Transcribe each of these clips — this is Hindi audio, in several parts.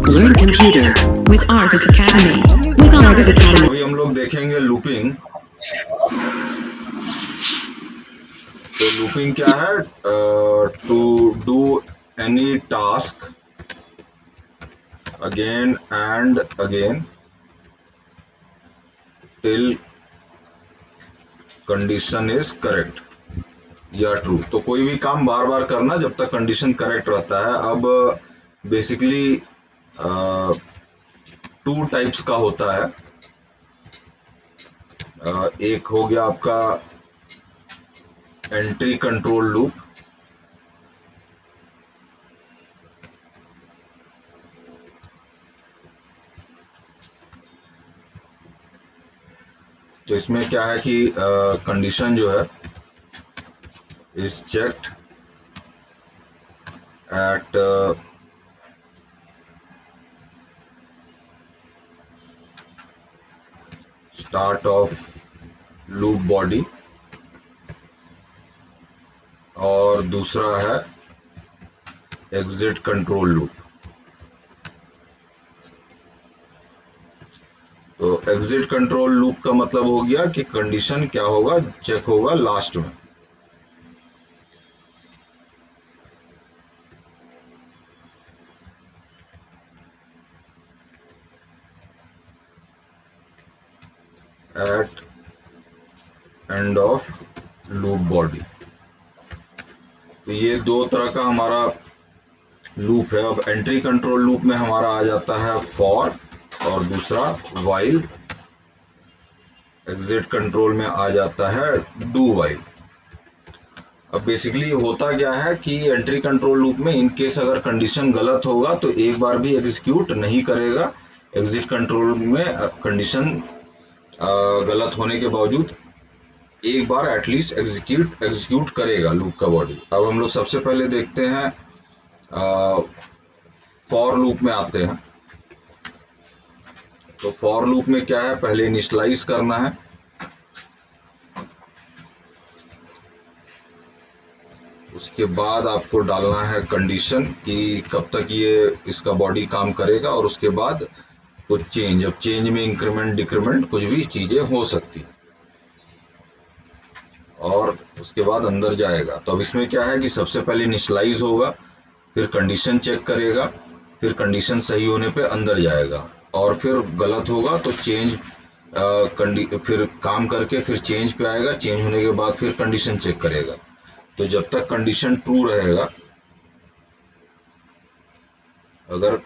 Learn computer with Argus Academy. With Argus Academy. अभी हम लोग देखेंगे लूपिंग। तो लूपिंग क्या है? To do any task again and again till condition is correct या ट्रू। तो कोई भी काम बार बार करना जब तक कंडीशन करेक्ट रहता है। अब बेसिकली टू टाइप्स का होता है। एक हो गया आपका एंट्री कंट्रोल लूप, तो इसमें क्या है कि कंडीशन जो है is checked at start of loop body, और दूसरा है एग्जिट कंट्रोल लूप। तो एग्जिट कंट्रोल लूप का मतलब हो गया कि कंडीशन क्या होगा, चेक होगा लास्ट में। At end of loop body. तो ये दो तरह का हमारा लूप है। अब एंट्री कंट्रोल लूप में हमारा आ जाता है फॉर और दूसरा वाइल। एग्जिट कंट्रोल में आ जाता है डू वाइल। अब बेसिकली होता क्या है कि एंट्री कंट्रोल लूप में इन केस अगर कंडीशन गलत होगा तो एक बार भी एग्जीक्यूट नहीं करेगा। एग्जिट कंट्रोल में कंडीशन गलत होने के बावजूद एक बार एटलीस्ट एग्जीक्यूट करेगा लूप का बॉडी। अब हम लोग सबसे पहले देखते हैं फॉर लूप में आते हैं। तो फॉर लूप में क्या है, पहले इनिशियलाइज करना है, उसके बाद आपको डालना है कंडीशन कि कब तक ये इसका बॉडी काम करेगा, और उसके बाद कुछ चेंज। अब चेंज में इंक्रीमेंट डिक्रीमेंट कुछ भी चीजें हो सकती है, और उसके बाद अंदर जाएगा। तो अब इसमें क्या है कि सबसे पहले इनिशियलाइज होगा, फिर कंडीशन चेक करेगा, फिर कंडीशन सही होने पे अंदर जाएगा, और फिर गलत होगा तो चेंज फिर काम करके फिर चेंज पे आएगा, चेंज होने के बाद फिर कंडीशन चेक करेगा। तो जब तक कंडीशन ट्रू रहेगा, अगर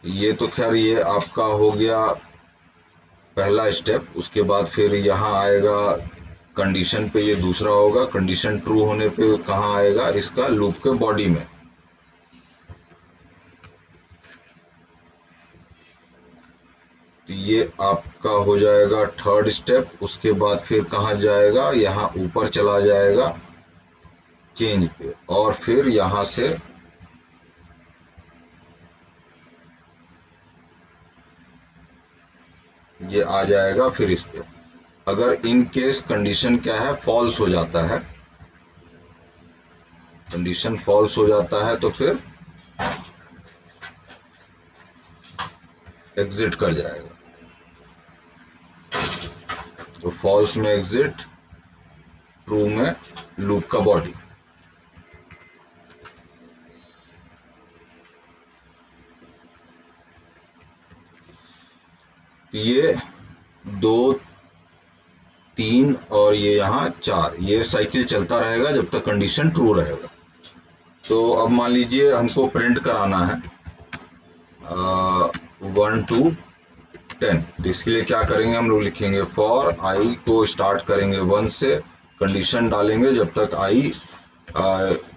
ये तो खैर ये आपका हो गया पहला स्टेप। उसके बाद फिर यहाँ आएगा कंडीशन पे, ये दूसरा होगा। कंडीशन ट्रू होने पे कहाँ आएगा, इसका लूप के बॉडी में। तो ये आपका हो जाएगा थर्ड स्टेप। उसके बाद फिर कहाँ जाएगा, यहाँ ऊपर चला जाएगा चेंज पे, और फिर यहाँ से ये आ जाएगा फिर इस पे। अगर इन केस कंडीशन क्या है, फॉल्स हो जाता है, कंडीशन फॉल्स हो जाता है तो फिर एग्जिट कर जाएगा। तो फॉल्स में एग्जिट, ट्रू में लूप का बॉडी। तो ये 2 3 और ये यहाँ 4, ये साइकिल चलता रहेगा जब तक कंडीशन ट्रू रहेगा। तो अब मान लीजिए हमको प्रिंट कराना है 1 to 10। तो इसके लिए क्या करेंगे, हम लोग लिखेंगे फॉर आई को स्टार्ट करेंगे 1 से, कंडीशन डालेंगे जब तक आई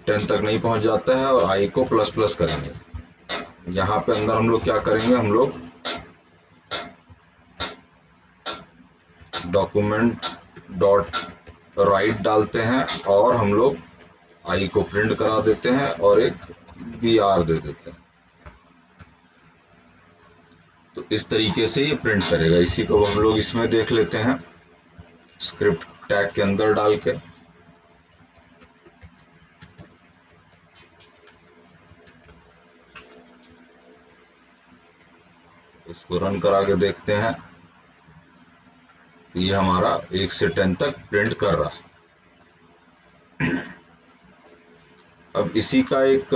10 तक नहीं पहुंच जाता है, और आई को प्लस प्लस करेंगे। यहाँ पे अंदर हम लोग क्या करेंगे, हम लोग डॉक्यूमेंट डॉट राइट डालते हैं, और हम लोग आई को प्रिंट करा देते हैं और एक br दे देते हैं। तो इस तरीके से ये प्रिंट करेगा। इसी को हम लोग इसमें देख लेते हैं स्क्रिप्ट टैग के अंदर डाल के। इसको रन करा के देखते हैं। ये हमारा 1 से 10 तक प्रिंट कर रहा है। अब इसी का एक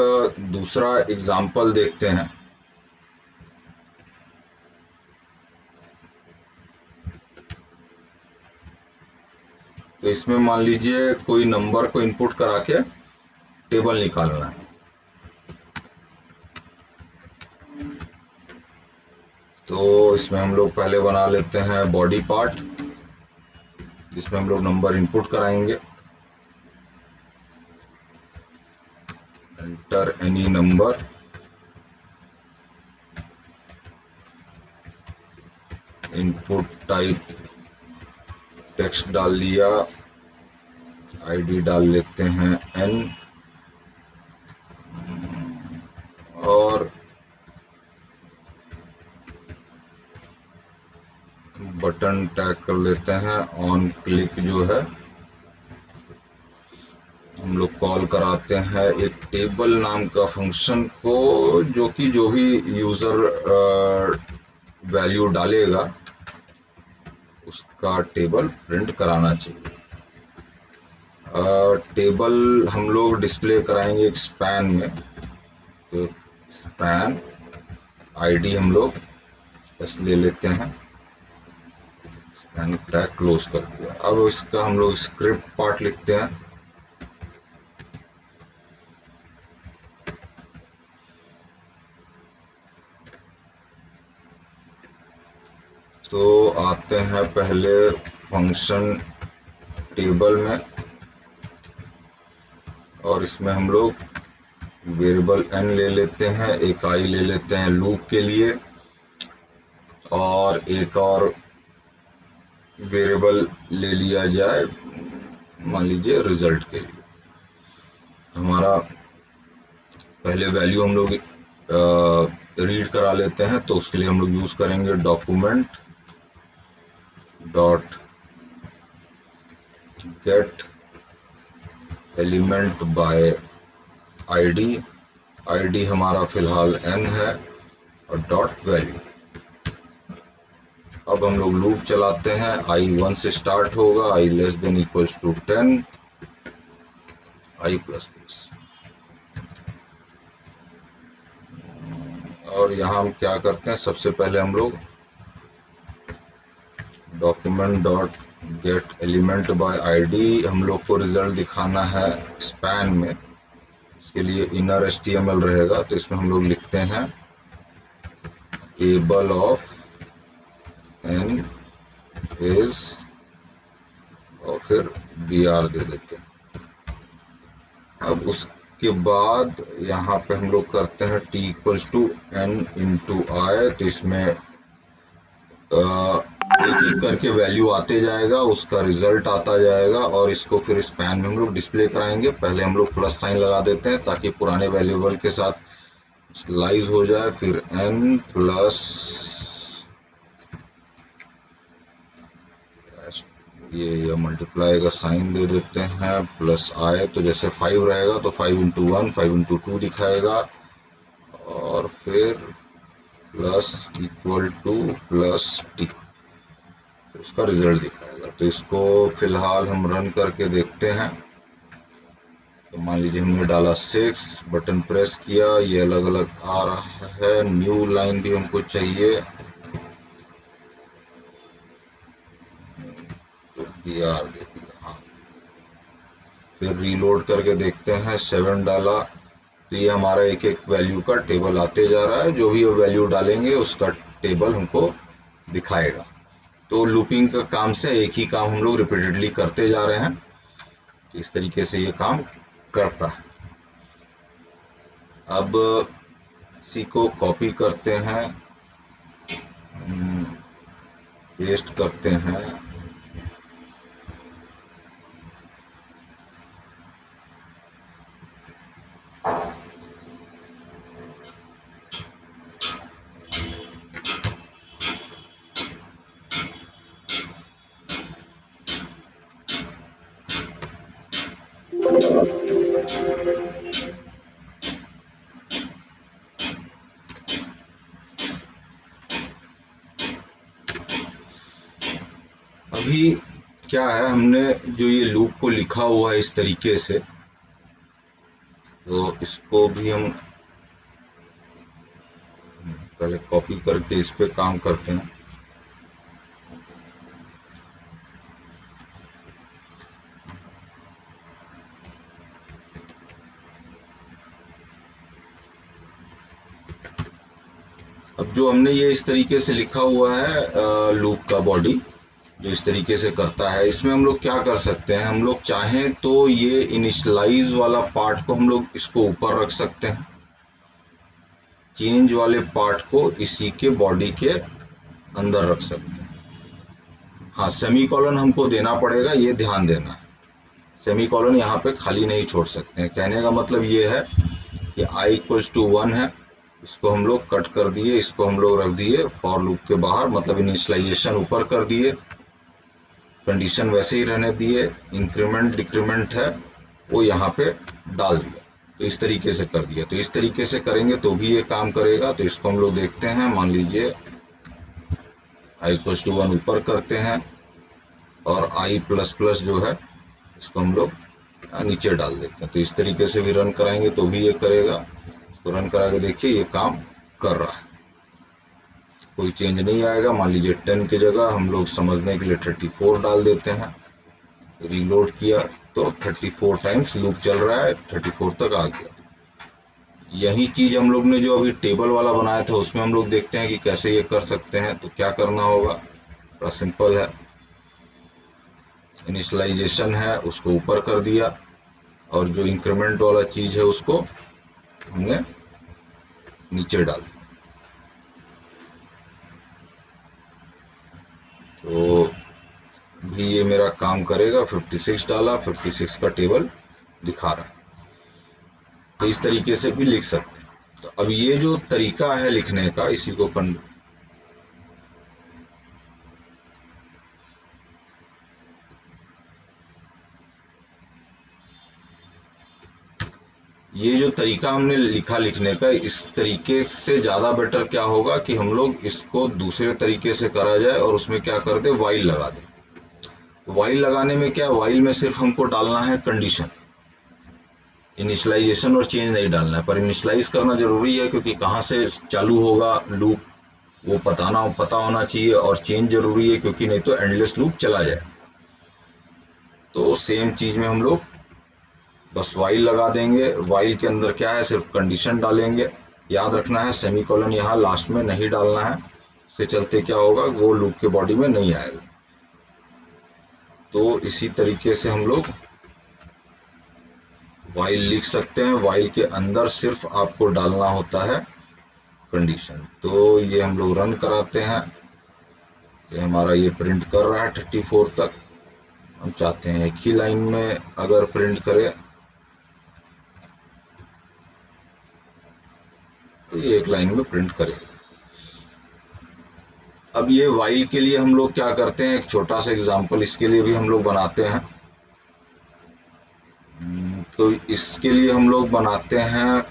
दूसरा एग्जाम्पल देखते हैं। तो इसमें मान लीजिए कोई नंबर को इनपुट करा के टेबल निकालना है। तो इसमें हम लोग पहले बना लेते हैं बॉडी पार्ट, जिसमें हम लोग नंबर इनपुट कराएंगे। Enter any number, input type text डाल लिया, आईडी डाल लेते हैं n, और बटन टैग कर लेते हैं। ऑन क्लिक जो है हम लोग कॉल कराते हैं एक टेबल नाम का फंक्शन को, जो कि जो भी यूजर वैल्यू डालेगा उसका टेबल प्रिंट कराना चाहिए। टेबल हम लोग डिस्प्ले कराएंगे एक स्पैन में। तो स्पैन आईडी हम लोग बस ले लेते हैं, स्पैन टैग क्लोज कर दिया। अब इसका हम लोग स्क्रिप्ट पार्ट लिखते हैं। तो आते हैं पहले फंक्शन टेबल में, और इसमें हम लोग वेरिएबल n ले लेते हैं, एक i ले लेते हैं लूप के लिए, और एक और वेरिएबल ले लिया जाए मान लीजिए रिजल्ट के लिए। हमारा पहले वैल्यू हम लोग रीड करा लेते हैं, तो उसके लिए हम लोग यूज करेंगे document dot gate element by ID. ID हमारा फिलहाल n है, और डॉट वैल्यू। अब हम लोग लूप चलाते हैं। i 1 से स्टार्ट होगा, i less than equals to 10, i plus plus. और यहाँ हम क्या करते हैं, सबसे पहले हम लोग document dot gate element by ID, हम लोग को रिजल्ट दिखाना है स्पैन में। इसके लिए इनर HTML रहेगा, तो इसमें हम लोग लिखते हैं टेबल ऑफ n इज, और फिर br दे देते हैं। अब उसके बाद यहाँ पे हम लोग करते हैं t equals to n into I. तो इसमें एक एक करके वैल्यू आते जाएगा, उसका रिजल्ट आता जाएगा, और इसको फिर स्पैन में हम लोग डिस्प्ले कराएंगे। पहले हम लोग प्लस साइन लगा देते हैं ताकि पुराने वेरिएबल के साथ स्लाइज हो जाए। फिर n प्लस ये मल्टीप्लाई का साइन दे देते हैं, प्लस i। तो जैसे 5 रहेगा तो 5 इंटू 1 5 इंटू 2 दिखाएगा, और फिर plus equal two plus T, उसका रिजल्ट दिखाएगा। तो इसको फिलहाल हम रन करके देखते हैं। तो मान लीजिए हमने डाला 6, बटन प्रेस किया, ये अलग अलग आ रहा है। न्यू लाइन भी हमको चाहिए, तो br दे दिया। हाँ, फिर रीलोड करके देखते हैं, 7 डाला, तो ये हमारा एक एक वैल्यू का टेबल आते जा रहा है। जो भी वैल्यू डालेंगे उसका टेबल हमको दिखाएगा। तो लूपिंग का काम से एक ही काम हम लोग रिपीटेडली करते जा रहे हैं। इस तरीके से ये काम करता है। अब इसी को कॉपी करते हैं, पेस्ट करते हैं, अभी क्या है, हमने जो ये लूप को लिखा हुआ है इस तरीके से, तो इसको भी हम पहले कॉपी करके इस पे काम करते हैं। अब जो हमने ये इस तरीके से लिखा हुआ है लूप का बॉडी जो इस तरीके से करता है, इसमें हम लोग क्या कर सकते हैं, हम लोग चाहें तो ये इनिशियलाइज वाला पार्ट को हम लोग इसको ऊपर रख सकते हैं, चेंज वाले पार्ट को इसी के बॉडी के अंदर रख सकते हैं। हाँ, सेमीकोलन हमको देना पड़ेगा, ये ध्यान देना है। सेमीकोलन यहाँ पे खाली नहीं छोड़ सकते हैं। कहने का मतलब ये है कि i इक्वल्स टू 1 है, इसको हम लोग कट कर दिए, इसको हम लोग रख दिए फॉर लूप के बाहर, मतलब इनिशियलाइजेशन ऊपर कर दिए, कंडीशन वैसे ही रहने दिए, इंक्रीमेंट डिक्रीमेंट है वो यहाँ पे डाल दिया, तो इस तरीके से कर दिया। तो इस तरीके से करेंगे तो भी ये काम करेगा। तो इसको हम लोग देखते हैं, मान लीजिए i इक्वल्स टू 1 ऊपर करते हैं और i प्लस प्लस जो है इसको हम लोग नीचे डाल देते हैं। तो इस तरीके से भी रन कराएंगे तो भी ये करेगा। इसको रन करा के देखिए ये काम कर रहा है, कोई चेंज नहीं आएगा। मान लीजिए 10 की जगह हम लोग समझने के लिए 34 डाल देते हैं, रीलोड किया तो 34 टाइम्स लूप चल रहा है, 34 तक आ गया। यही चीज हम लोग ने जो अभी टेबल वाला बनाया था उसमें हम लोग देखते हैं कि कैसे ये कर सकते हैं। तो क्या करना होगा, बड़ा सिंपल है, इनिशियलाइजेशन है उसको ऊपर कर दिया और जो इंक्रीमेंट वाला चीज है उसको हमने नीचे डाल दिया। तो भी ये मेरा काम करेगा। 56 डाला, 56 का टेबल दिखा रहा है। तो इस तरीके से भी लिख सकते हैं। तो अब ये जो तरीका है लिखने का, इसी को ये जो तरीका हमने लिखा लिखने का, इस तरीके से ज्यादा बेटर क्या होगा कि हम लोग इसको दूसरे तरीके से करा जाए और उसमें क्या कर दे, वाइल लगा दे। तो वाइल लगाने में क्या, वाइल में सिर्फ हमको डालना है कंडीशन, इनिशियलाइजेशन और चेंज नहीं डालना है। पर इनिशियलाइज करना जरूरी है क्योंकि कहाँ से चालू होगा लूप वो पता होना चाहिए, और चेंज जरूरी है क्योंकि नहीं तो एंडलेस लूप चला जाए। तो सेम चीज में हम लोग बस वाइल लगा देंगे। वाइल के अंदर क्या है, सिर्फ कंडीशन डालेंगे। याद रखना है सेमीकोलन यहाँ लास्ट में नहीं डालना है, उससे चलते क्या होगा, वो लूप के बॉडी में नहीं आएगा। तो इसी तरीके से हम लोग वाइल लिख सकते हैं। वाइल के अंदर सिर्फ आपको डालना होता है कंडीशन। तो ये हम लोग रन कराते हैं, ये हमारा ये प्रिंट कर रहा है 34 तक। हम चाहते हैं एक ही लाइन में अगर प्रिंट करे तो ये एक लाइन में प्रिंट करेगा। अब ये वाइल के लिए हम लोग क्या करते हैं, एक छोटा सा एग्जांपल इसके लिए भी हम लोग बनाते हैं। तो इसके लिए हम लोग बनाते हैं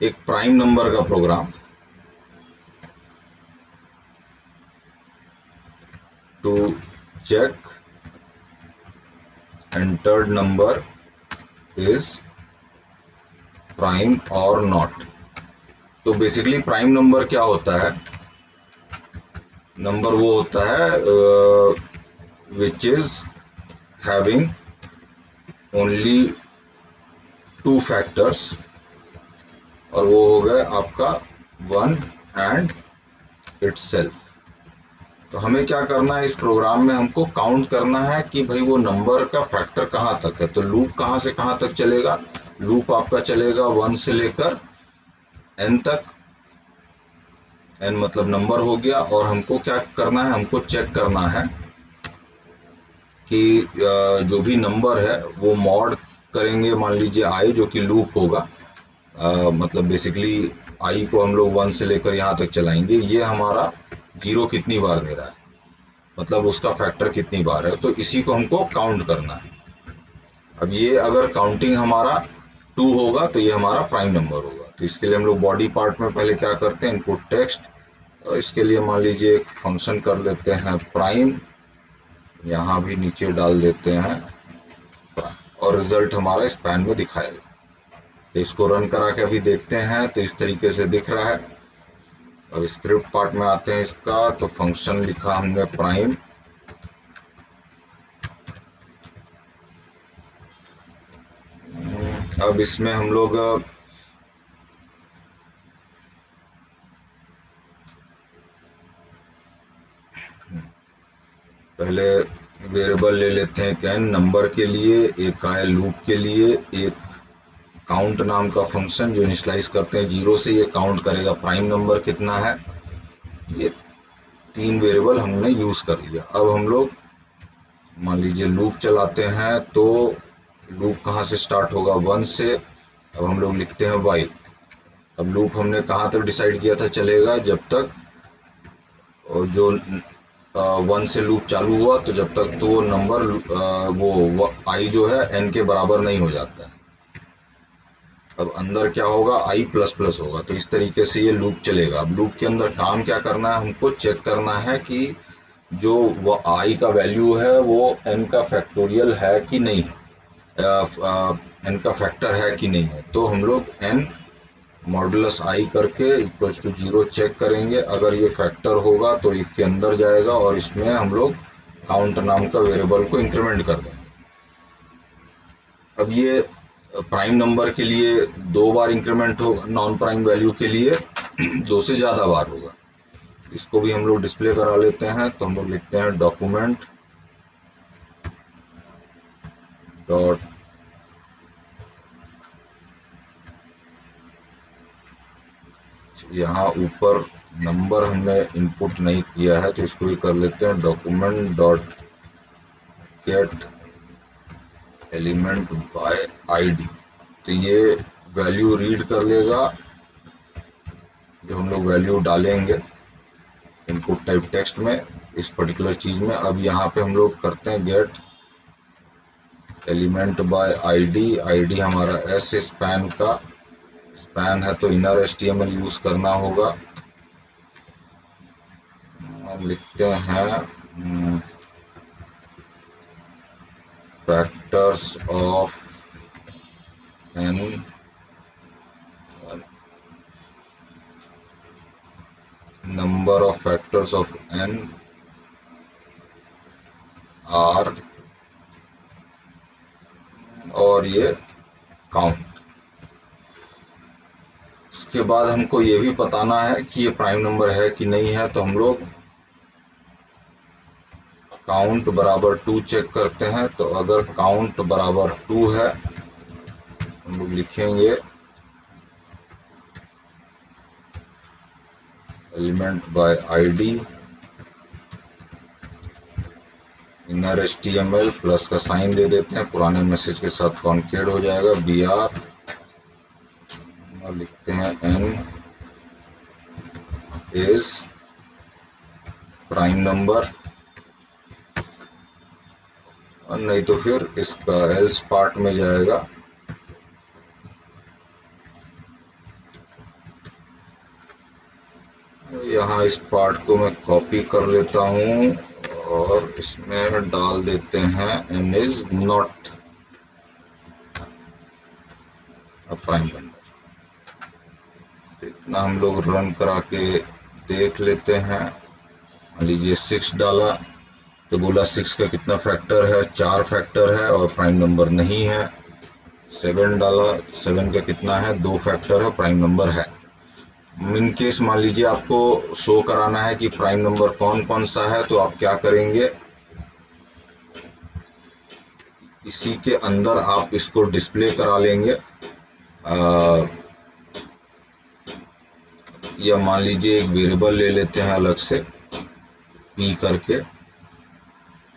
एक प्राइम नंबर का program, to check entered number is prime और नॉट। तो बेसिकली प्राइम नंबर क्या होता है, नंबर वो होता है which is having only 2 factors, और वो हो गया आपका 1 एंड इटसेल्फ। तो हमें क्या करना है, इस प्रोग्राम में हमको काउंट करना है कि भाई वो नंबर का फैक्टर कहाँ तक है। तो लूप कहाँ से कहाँ तक चलेगा, लूप आपका चलेगा 1 से लेकर n तक, n मतलब नंबर हो गया। और हमको क्या करना है, हमको चेक करना है कि जो भी नंबर है वो मॉड करेंगे, मान लीजिए i जो कि लूप होगा, मतलब बेसिकली i को हम लोग 1 से लेकर यहाँ तक चलाएंगे। ये हमारा 0 कितनी बार दे रहा है, मतलब उसका फैक्टर कितनी बार है, तो इसी को हमको काउंट करना है। अब ये अगर काउंटिंग हमारा 2 होगा तो ये हमारा प्राइम नंबर होगा। तो इसके लिए हम लोग बॉडी पार्ट में पहले क्या करते हैं, इनपुट टेक्स्ट, और इसके लिए मान लीजिए एक फंक्शन कर लेते हैं प्राइम, यहाँ भी नीचे डाल देते हैं और रिजल्ट हमारा स्पैन में दिखाएगा। तो इसको रन करा के अभी देखते हैं, तो इस तरीके से दिख रहा है। अब स्क्रिप्ट पार्ट में आते हैं इसका, तो फंक्शन लिखा हमने प्राइम, अब इसमें हम लोग पहले वेरिएबल ले लेते हैं कैन, नंबर के लिए एक है, लूप के लिए एक, काउंट नाम का फंक्शन जो इनिशियलाइज करते हैं 0 से, ये काउंट करेगा प्राइम नंबर कितना है। ये 3 वेरिएबल हमने यूज कर लिया। अब हम लोग मान लीजिए लूप चलाते हैं, तो लूप कहाँ से स्टार्ट होगा, 1 से। अब हम लोग लिखते हैं वाइल। अब लूप हमने कहाँ तक डिसाइड किया था चलेगा, जब तक जो 1 से लूप चालू हुआ, तो जब तक तो वो नंबर वो आई जो है n के बराबर नहीं हो जाता है। अब अंदर क्या होगा, i प्लस प्लस होगा। तो इस तरीके से ये लूप चलेगा। अब लूप के अंदर काम क्या करना है, हमको चेक करना है कि जो वो i का वैल्यू है वो n का फैक्टोरियल है कि नहीं है, n का फैक्टर है कि नहीं है। तो हम लोग n मॉडुलस i करके इक्वल्स टू 0 चेक करेंगे। अगर ये फैक्टर होगा तो इफ के अंदर जाएगा और इसमें हम लोग काउंट नाम का वेरिएबल को इंक्रीमेंट कर देंगे। अब ये प्राइम नंबर के लिए 2 बार इंक्रीमेंट होगा, नॉन प्राइम वैल्यू के लिए 2 से ज्यादा बार होगा। इसको भी हम लोग डिस्प्ले करा लेते हैं। तो हम लोग लिखते हैं डॉक्यूमेंट डॉट यहाँ ऊपर नंबर हमने इनपुट नहीं किया है, तो इसको भी कर लेते हैं document dot gate element by ID. तो ये वैल्यू रीड कर लेगा जो हम लोग वैल्यू डालेंगे इनपुट टाइप टेक्स्ट में इस पर्टिकुलर चीज में। अब यहाँ पे हम लोग करते हैं get element by ID. ID हमारा एस स्पैन का, स्पैन है तो इनर HTML यूज करना होगा। लिखते हैं factors of n, number of factors of n are, और ये काउंट। उसके बाद हमको ये भी बताना है कि ये प्राइम नंबर है कि नहीं है। तो हम लोग काउंट बराबर 2 चेक करते हैं। तो अगर काउंट बराबर 2 है, हम लोग लिखेंगे element by ID inner HTML plus का साइन दे देते हैं, पुराने मैसेज के साथ कॉन्केड हो जाएगा br, और लिखते हैं n इज प्राइम नंबर, और नहीं तो फिर इसका एल्स पार्ट में जाएगा। यहाँ इस पार्ट को मैं कॉपी कर लेता हूँ और इसमें डाल देते हैं n is not a prime number. तो इतना हम लोग रन करा के देख लेते हैं। मान लीजिए 6 डाला तो बोला 6 का कितना फैक्टर है, 4 फैक्टर है और प्राइम नंबर नहीं है। 7 डाला, 7 का कितना है, 2 फैक्टर है, प्राइम नंबर है। इन केस मान लीजिए आपको शो कराना है कि प्राइम नंबर कौन कौन सा है, तो आप क्या करेंगे, इसी के अंदर आप इसको डिस्प्ले करा लेंगे। या मान लीजिए एक वेरिएबल ले लेते हैं अलग से p करके,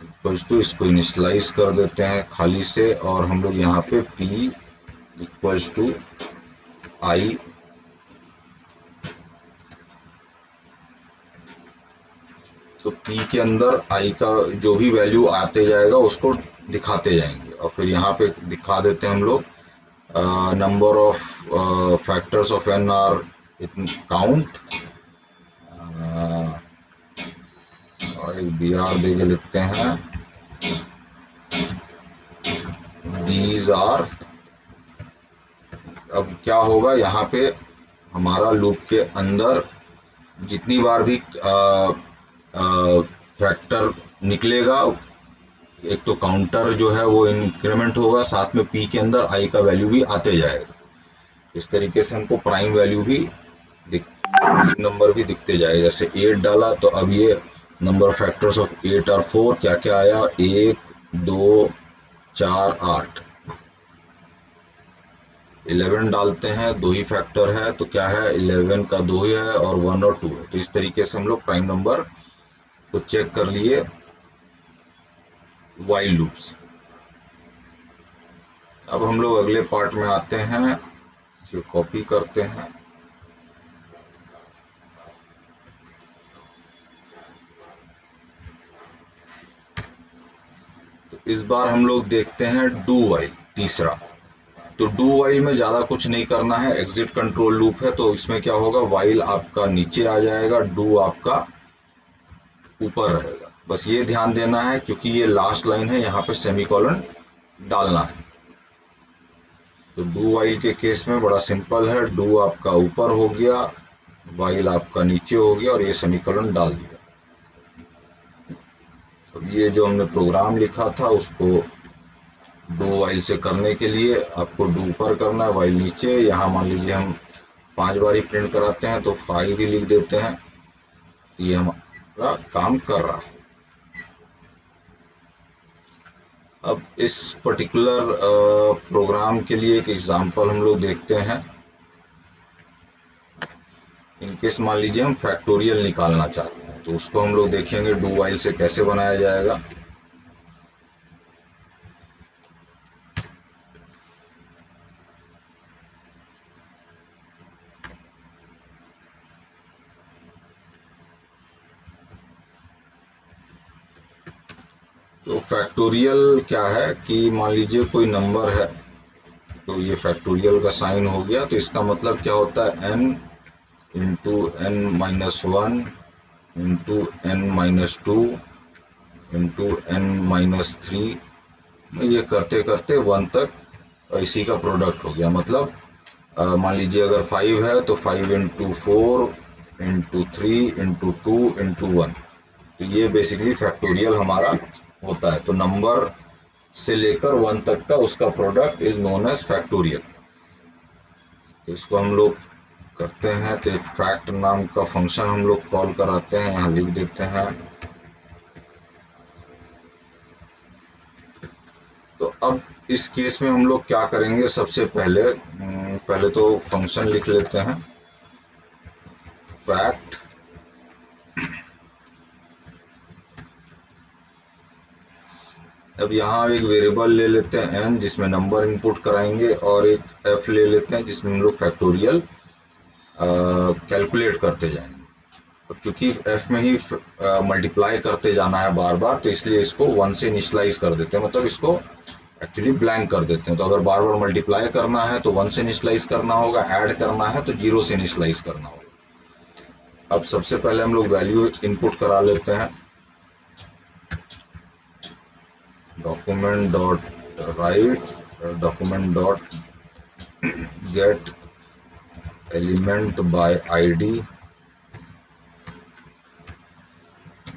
इक्वल्स टू इसको इनिशियलाइज कर देते हैं खाली से, और हम लोग यहाँ पे p इक्वल्स टू i, तो p के अंदर i का जो भी वैल्यू आते जाएगा उसको दिखाते जाएंगे। और फिर यहाँ पे दिखा देते हैं हम लोग number of factors of n are count, और एक बी आर दे के लिखते हैं दीज आर। अब क्या होगा, यहाँ पे हमारा लूप के अंदर जितनी बार भी फैक्टर निकलेगा, एक तो काउंटर जो है वो इंक्रीमेंट होगा, साथ में पी के अंदर आई का वैल्यू भी आते जाएगा। इस तरीके से हमको प्राइम वैल्यू भी नंबर भी दिखते जाएगा। जैसे 8 डाला तो अब ये नंबर ऑफ फैक्टर्स ऑफ 8 और 4 क्या क्या आया, 1 2 4 8। 11 डालते हैं, 2 ही फैक्टर है तो क्या है, 11 का 2 ही है और 1 और 2 है। तो इस तरीके से हम लोग प्राइम नंबर को चेक कर लिए व्हाइल लूप से। अब हम लोग अगले पार्ट में आते हैं, इसे कॉपी करते हैं। तो इस बार हम लोग देखते हैं डू व्हाइल, तीसरा। तो डू व्हाइल में ज्यादा कुछ नहीं करना है, एग्जिट कंट्रोल लूप है। तो इसमें क्या होगा, व्हाइल आपका नीचे आ जाएगा, डू आपका ऊपर रहेगा। बस ये ध्यान देना है क्योंकि ये लास्ट लाइन है, यहाँ पे सेमीकोलन डालना है। तो डू व्हाइल के केस में बड़ा सिंपल है, डू आपका ऊपर हो गया, व्हाइल आपका नीचे हो गया और ये सेमीकोलन डाल दिया। अब ये जो हमने प्रोग्राम लिखा था उसको डू व्हाइल से करने के लिए आपको डू ऊपर करना है, व्हाइल नीचे। यहाँ मान लीजिए हम 5 बार ही प्रिंट कराते हैं तो 5 ही लिख देते हैं, ये हमारा काम कर रहा है। अब इस पर्टिकुलर प्रोग्राम के लिए एक एग्जांपल हम लोग देखते हैं। इनकेस मान लीजिए हम फैक्टोरियल निकालना चाहते हैं तो उसको हम लोग देखेंगे डू व्हाइल से कैसे बनाया जाएगा। तो फैक्टोरियल क्या है कि मान लीजिए कोई नंबर है, तो ये फैक्टोरियल का साइन हो गया। तो इसका मतलब क्या होता है, n into n minus 1 into n minus 2 into n minus 3। ये करते करते 1 तक इसी का प्रोडक्ट हो गया। मतलब मान लीजिए अगर 5 है तो 5 इंटू 4 इंटू 3 इंटू 2 इंटू 1। तो ये बेसिकली फैक्टोरियल हमारा होता है। तो नंबर से लेकर 1 तक का उसका product is known as factorial. तो इसको हम लोग करते हैं, तो एक फैक्ट नाम का फंक्शन हम लोग कॉल कराते हैं, यहाँ लिख देते हैं। तो अब इस केस में हम लोग क्या करेंगे, सबसे पहले तो फंक्शन लिख लेते हैं फैक्ट। अब यहाँ एक वेरिएबल ले लेते हैं n जिसमें नंबर इनपुट कराएंगे, और एक f ले लेते हैं जिसमें हम लोग फैक्टोरियल कैलकुलेट करते जाएंगे। अब चूंकि f में ही मल्टीप्लाई करते जाना है बार बार, तो इसलिए इसको 1 से इनिशियलाइज कर देते हैं, मतलब इसको एक्चुअली ब्लैंक कर देते हैं। तो अगर बार बार मल्टीप्लाई करना है तो 1 से इनिशियलाइज करना होगा, ऐड करना है तो 0 से इनिशियलाइज करना होगा। अब सबसे पहले हम लोग वैल्यू इनपुट करा लेते हैं, document dot right document dot gate element by ID,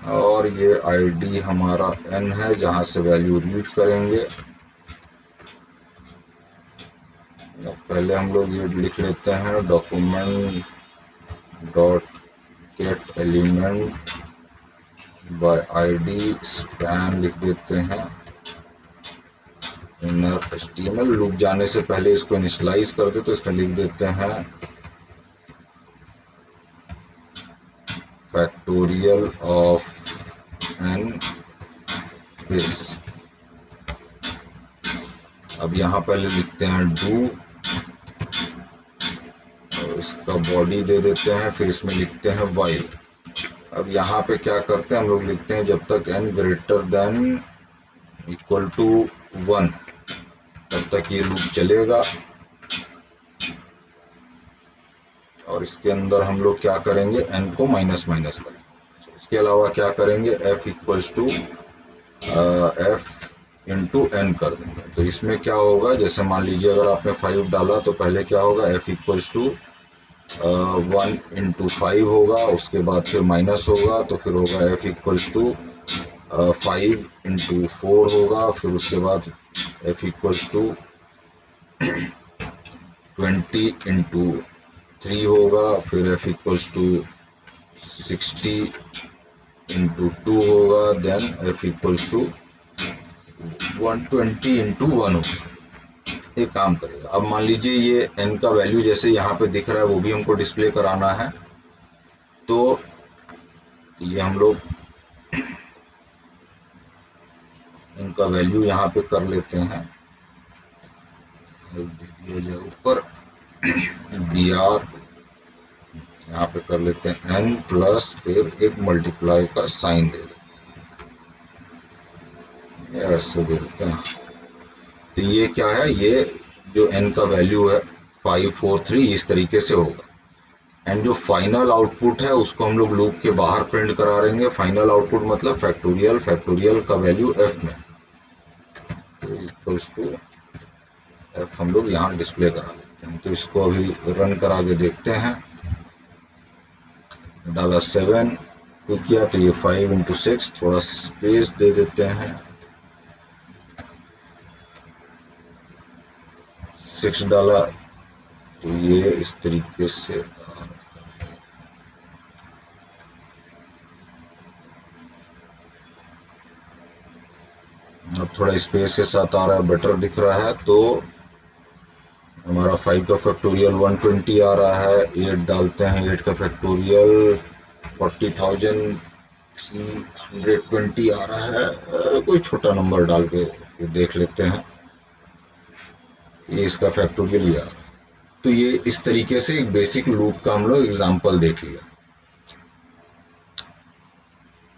और ये आईडी हमारा n है जहां से वैल्यू रीड करेंगे। पहले हम लोग ये लिख लेते हैं document dot gate element by ID span लिख देते हैं इनर HTML। लूप जाने से पहले इसको इनिशियलाइज कर दे, तो इसमें लिख देते हैं फैक्टोरियल ऑफ n इज। अब यहाँ पहले लिखते हैं डू, और इसका बॉडी दे देते हैं, फिर इसमें लिखते हैं व्हाइल। अब यहाँ पे क्या करते हैं, हम लोग लिखते हैं जब तक n greater than equal to 1 तब तक ये लूप चलेगा। और इसके अंदर हम लोग क्या करेंगे, n को माइनस माइनस करेंगे। उसके अलावा क्या करेंगे, f equals to f into n कर देंगे। तो इसमें क्या होगा, जैसे मान लीजिए अगर आपने 5 डाला तो पहले क्या होगा, f इक्वल्स टू 1 इंटू 5 होगा, उसके बाद फिर माइनस होगा तो फिर होगा f इक्वल्स टू 5 इंटू 4 होगा, फिर उसके बाद f इक्वल्स टू 20 इंटू 3 होगा, फिर f इक्वल्स टू 60 इंटू 2 होगा, then f equals to 120 into 1 होगा। ये काम करेगा। अब मान लीजिए ये n का वैल्यू जैसे यहाँ पे दिख रहा है वो भी हमको डिस्प्ले कराना है, तो ये हम लोग इनका वैल्यू यहाँ पे कर लेते हैं, दे दिया जाए ऊपर dr, यहाँ पे कर लेते हैं n प्लस फिर एक मल्टीप्लाई का साइन दे देते हैं, ऐसे दे देते हैं। तो ये क्या है, ये जो n का वैल्यू है 543 इस तरीके से होगा। एंड जो फाइनल आउटपुट है उसको हम लोग लूप के बाहर प्रिंट करा देंगे। फाइनल आउटपुट मतलब फैक्टोरियल, फैक्टोरियल का वैल्यू f में, तो इक्वल्स टू f हम लोग यहाँ डिस्प्ले करा देते हैं। तो इसको अभी रन करा के देखते हैं। डाला 7 को किया तो ये 5 इंटू 6, थोड़ा स्पेस दे देते हैं, 6 डाला तो ये इस तरीके से अब थोड़ा स्पेस के साथ आ रहा है, बेटर दिख रहा है। तो हमारा 5 का फैक्टोरियल 120 आ रहा है, 8 डालते हैं, 8 का फैक्टोरियल 40,320 आ रहा है। कोई छोटा नंबर डाल के फिर देख लेते हैं, ये इसका फैक्टोरियल ही आ रहा है। तो ये इस तरीके से एक बेसिक लूप का हम लोग एग्जांपल देख लिया।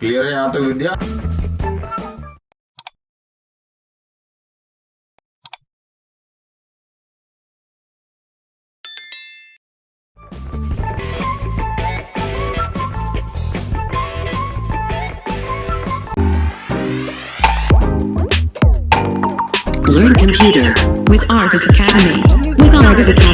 क्लियर है यहाँ तक विद्या? Learn computer with Artis Academy. With Artis Academy.